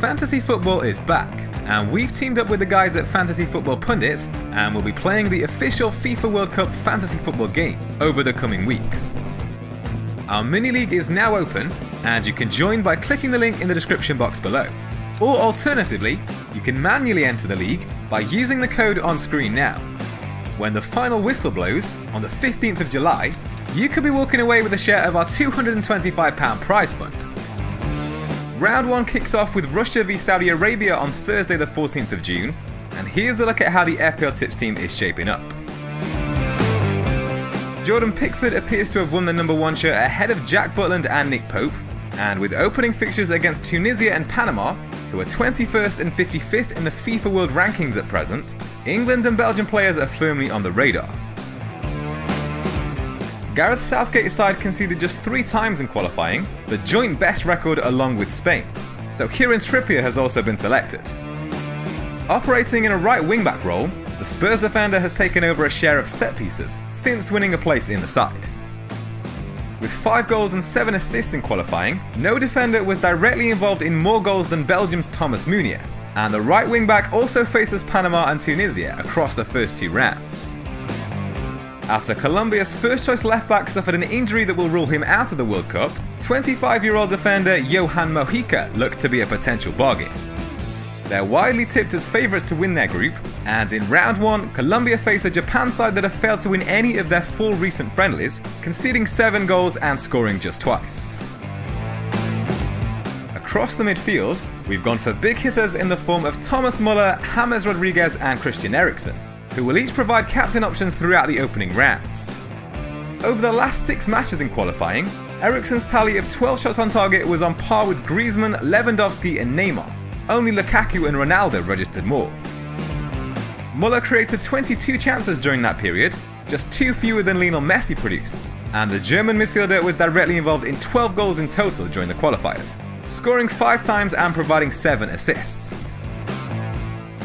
Fantasy football is back, and we've teamed up with the guys at Fantasy Football Pundits, and we'll be playing the official FIFA World Cup Fantasy Football game over the coming weeks. Our mini-league is now open, and you can join by clicking the link in the description box below. Or alternatively, you can manually enter the league by using the code on screen now. When the final whistle blows, on the 15th of July, you could be walking away with a share of our £225 prize fund. Round 1 kicks off with Russia v Saudi Arabia on Thursday the 14th of June, and here's a look at how the FPL Tips team is shaping up. Jordan Pickford appears to have won the number 1 shirt ahead of Jack Butland and Nick Pope, and with opening fixtures against Tunisia and Panama, who are 21st and 55th in the FIFA World Rankings at present, England and Belgian players are firmly on the radar. Gareth Southgate's side conceded just 3 times in qualifying, the joint best record along with Spain, so Kieran Trippier has also been selected. Operating in a right wing-back role, the Spurs defender has taken over a share of set pieces since winning a place in the side. With 5 goals and 7 assists in qualifying, no defender was directly involved in more goals than Belgium's Thomas Meunier, and the right wing-back also faces Panama and Tunisia across the first 2 rounds. After Colombia's first-choice left-back suffered an injury that will rule him out of the World Cup, 25-year-old defender Johan Mojica looked to be a potential bargain. They're widely tipped as favourites to win their group, and in round 1, Colombia face a Japan side that have failed to win any of their 4 recent friendlies, conceding 7 goals and scoring just twice. Across the midfield, we've gone for big hitters in the form of Thomas Muller, James Rodriguez and Christian Eriksen, who will each provide captain options throughout the opening rounds. Over the last 6 matches in qualifying, Eriksen's tally of 12 shots on target was on par with Griezmann, Lewandowski and Neymar. Only Lukaku and Ronaldo registered more. Muller created 22 chances during that period, just 2 fewer than Lionel Messi produced, and the German midfielder was directly involved in 12 goals in total during the qualifiers, scoring 5 times and providing 7 assists.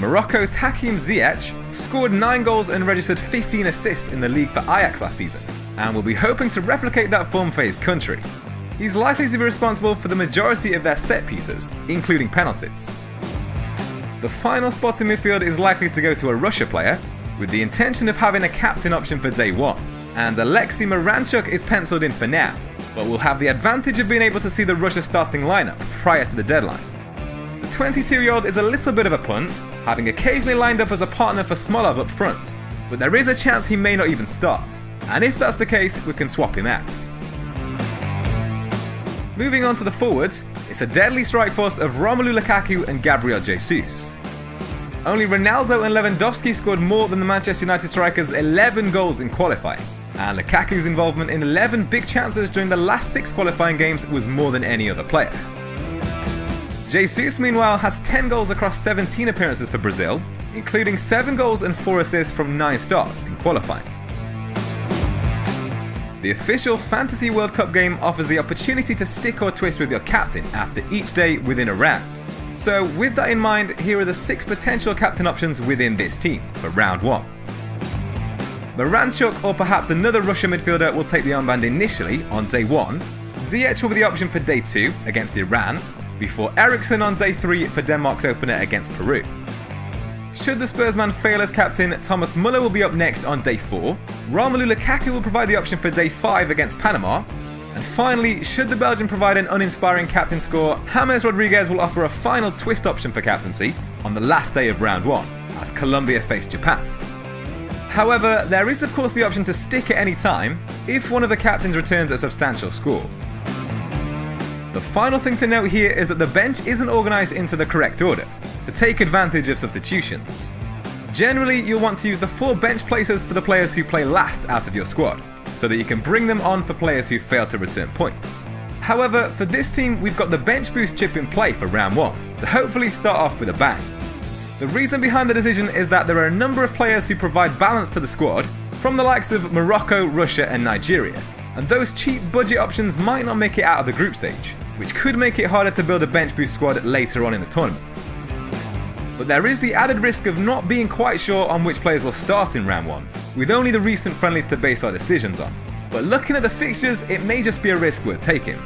Morocco's Hakim Ziyech scored 9 goals and registered 15 assists in the league for Ajax last season, and will be hoping to replicate that form for his country. He's likely to be responsible for the majority of their set pieces, including penalties. The final spot in midfield is likely to go to a Russia player, with the intention of having a captain option for day 1, and Alexei Miranchuk is penciled in for now, but will have the advantage of being able to see the Russia starting lineup prior to the deadline. The 22-year-old is a little bit of a punt, having occasionally lined up as a partner for Smolov up front, but there is a chance he may not even start, and if that's the case, we can swap him out. Moving on to the forwards, it's a deadly strike force of Romelu Lukaku and Gabriel Jesus. Only Ronaldo and Lewandowski scored more than the Manchester United strikers' 11 goals in qualifying, and Lukaku's involvement in 11 big chances during the last 6 qualifying games was more than any other player. Jesus, meanwhile, has 10 goals across 17 appearances for Brazil, including 7 goals and 4 assists from 9 starts in qualifying. The official Fantasy World Cup game offers the opportunity to stick or twist with your captain after each day within a round. So with that in mind, here are the 6 potential captain options within this team for round 1. Miranchuk or perhaps another Russia midfielder will take the armband initially on day 1. Ziyech will be the option for day 2 against Iran, before Eriksen on day 3 for Denmark's opener against Peru. Should the Spursman fail as captain, Thomas Muller will be up next on day 4, Romelu Lukaku will provide the option for day 5 against Panama, and finally, should the Belgian provide an uninspiring captain score, James Rodriguez will offer a final twist option for captaincy on the last day of round 1, as Colombia face Japan. However, there is of course the option to stick at any time if one of the captains returns a substantial score. The final thing to note here is that the bench isn't organised into the correct order, to take advantage of substitutions. Generally, you'll want to use the 4 bench places for the players who play last out of your squad, so that you can bring them on for players who fail to return points. However, for this team, we've got the bench boost chip in play for round 1, to hopefully start off with a bang. The reason behind the decision is that there are a number of players who provide balance to the squad, from the likes of Morocco, Russia and Nigeria, and those cheap budget options might not make it out of the group stage, which could make it harder to build a bench boost squad later on in the tournament. But there is the added risk of not being quite sure on which players will start in round 1, with only the recent friendlies to base our decisions on. But looking at the fixtures, it may just be a risk worth taking.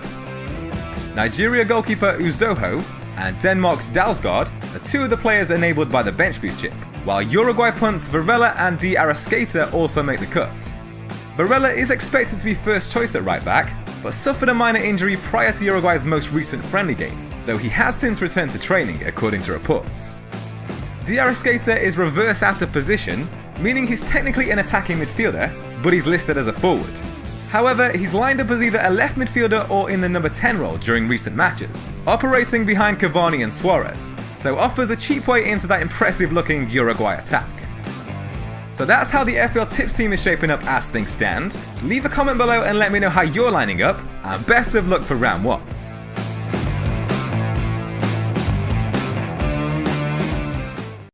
Nigeria goalkeeper Uzoho and Denmark's Dalsgaard are two of the players enabled by the bench boost chip, while Uruguay punts Varela and De Arrascaeta also make the cut. Varela is expected to be first choice at right back, but suffered a minor injury prior to Uruguay's most recent friendly game, though he has since returned to training according to reports. De Arrascaeta is reverse out of position, meaning he's technically an attacking midfielder, but he's listed as a forward. However, he's lined up as either a left midfielder or in the number 10 role during recent matches, operating behind Cavani and Suarez, so offers a cheap way into that impressive looking Uruguay attack. So that's how the FPL Tips team is shaping up as things stand. Leave a comment below and let me know how you're lining up, and best of luck for round 1.